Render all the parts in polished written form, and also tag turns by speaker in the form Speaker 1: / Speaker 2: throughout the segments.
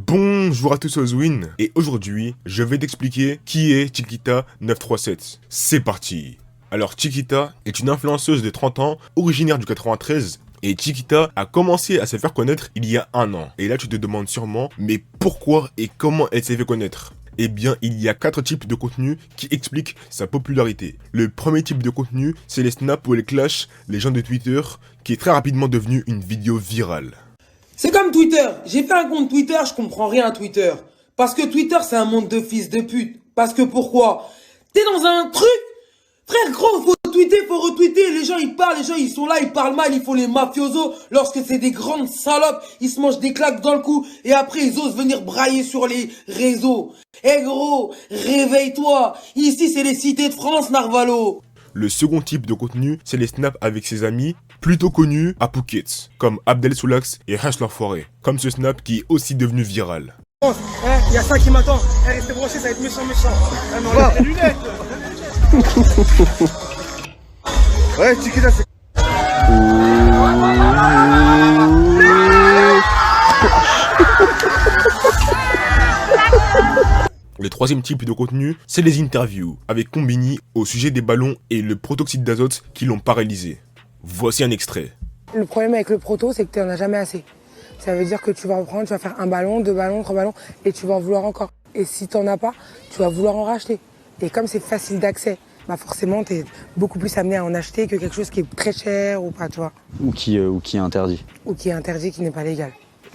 Speaker 1: Bonjour à tous, c'est Ozwin, et aujourd'hui, je vais t'expliquer qui est Chiquita937. C'est parti. Alors Chiquita est une influenceuse de 30 ans, originaire du 93, et Chiquita a commencé à se faire connaître il y a 1 an. Et là tu te demandes sûrement, mais pourquoi et comment elle s'est fait connaître ? Eh bien, il y a 4 types de contenus qui expliquent sa popularité. Le premier type de contenu, c'est les snaps ou les clashs, les gens de Twitter, qui est très rapidement devenu une vidéo virale.
Speaker 2: C'est comme Twitter. J'ai fait un compte Twitter, je comprends rien à Twitter. Parce que Twitter, c'est un monde de fils de pute. Parce que pourquoi ? T'es dans un truc ? Frère, gros, faut tweeter, faut retweeter. Les gens, ils parlent, les gens, ils sont là, ils parlent mal, ils font les mafiosos. Lorsque c'est des grandes salopes, ils se mangent des claques dans le cou. Et après, ils osent venir brailler sur les réseaux. Eh gros, réveille-toi. Ici, c'est les cités de France, Narvalo.
Speaker 1: Le second type de contenu, c'est les snaps avec ses amis, plutôt connus à Phuket, comme Abdel Soulax et Hash l'Enfoiré, comme ce snap qui est aussi devenu viral.
Speaker 3: Il y a ça qui m'attend. Restez branchés, ça va être méchant. Mais on a les lunettes. Ouais, Chiquita, c'est...
Speaker 1: Le troisième type de contenu, c'est les interviews, avec Combini au sujet des ballons et le protoxyde d'azote qui l'ont paralysé. Voici un extrait.
Speaker 4: Le problème avec le proto, c'est que tu n'en as jamais assez. Ça veut dire que tu vas en prendre, tu vas faire 1 ballon, 2 ballons, 3 ballons, et tu vas en vouloir encore. Et si tu n'en as pas, tu vas vouloir en racheter. Et comme c'est facile d'accès, bah forcément, tu es beaucoup plus amené à en acheter que quelque chose qui est très cher ou pas, tu vois.
Speaker 5: Ou qui est interdit.
Speaker 4: Ou qui est interdit, qui n'est pas légal.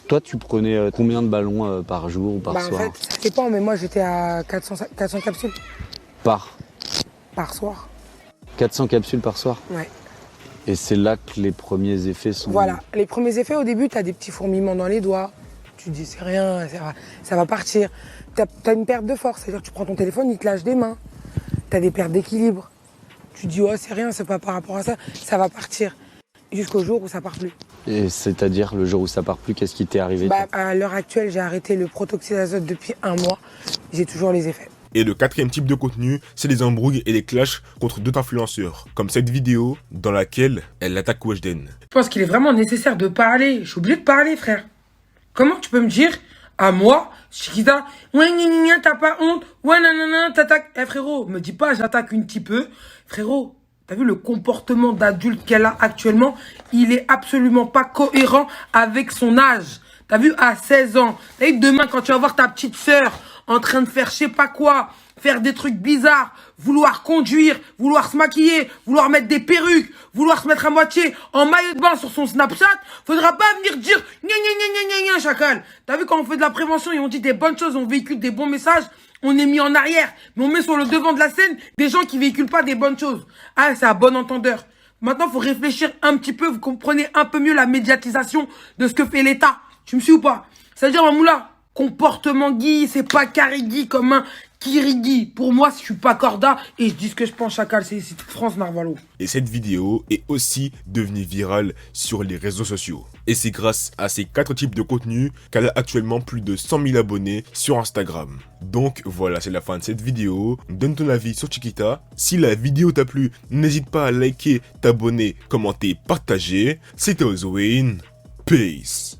Speaker 5: Toi, tu prenais combien de ballons par jour ou par soir?
Speaker 4: En fait, ça dépend, mais moi, j'étais à 400 capsules.
Speaker 5: Par
Speaker 4: soir.
Speaker 5: 400 capsules par soir?
Speaker 4: Ouais.
Speaker 5: Et c'est là que les premiers effets sont...
Speaker 4: Voilà, les premiers effets, au début, tu as des petits fourmillements dans les doigts. Tu te dis, c'est rien, ça va partir. Tu as une perte de force, c'est-à-dire que tu prends ton téléphone, il te lâche des mains. Tu as des pertes d'équilibre. Tu te dis, oh, c'est rien, c'est pas par rapport à ça, ça va partir. Jusqu'au jour où ça part plus.
Speaker 5: Et c'est-à-dire, le jour où ça part plus, qu'est-ce qui t'est arrivé?
Speaker 4: À l'heure actuelle, j'ai arrêté le protoxyde d'azote depuis 1 mois. J'ai toujours les effets.
Speaker 1: Et le quatrième type de contenu, c'est les embrouilles et les clashs contre d'autres influenceurs, comme cette vidéo dans laquelle elle attaque Weshden.
Speaker 2: Je pense qu'il est vraiment nécessaire de parler. Je suis obligé de parler, frère. Comment tu peux me dire, à moi, Chiquita, ouais, t'as pas honte, ouais, nanana, t'attaques. Eh, frérot, me dis pas, j'attaque un petit peu. Frérot, t'as vu le comportement d'adulte qu'elle a actuellement? Il est absolument pas cohérent avec son âge. T'as vu, à 16 ans. T'as vu, demain, quand tu vas voir ta petite sœur en train de faire je sais pas quoi, faire des trucs bizarres, vouloir conduire, vouloir se maquiller, vouloir mettre des perruques, vouloir se mettre à moitié en maillot de bain sur son Snapchat, faudra pas venir dire gna chacal. T'as vu, quand on fait de la prévention et on dit des bonnes choses, on véhicule des bons messages, on est mis en arrière, mais on met sur le devant de la scène des gens qui véhiculent pas des bonnes choses. Ah, c'est à bon entendeur. Maintenant, faut réfléchir un petit peu, vous comprenez un peu mieux la médiatisation de ce que fait l'État. Tu me suis ou pas? C'est-à-dire, Mamoula, comportement Guy, c'est pas carré Guy comme un Kirigui. Pour moi, je suis pas corda et je dis ce que je pense, chacal, c'est France Narvalo.
Speaker 1: Et cette vidéo est aussi devenue virale sur les réseaux sociaux. Et c'est grâce à ces 4 types de contenus qu'elle a actuellement plus de 100 000 abonnés sur Instagram. Donc voilà, c'est la fin de cette vidéo. Donne ton avis sur Chiquita. Si la vidéo t'a plu, n'hésite pas à liker, t'abonner, commenter, partager. C'était Ozwin. Peace.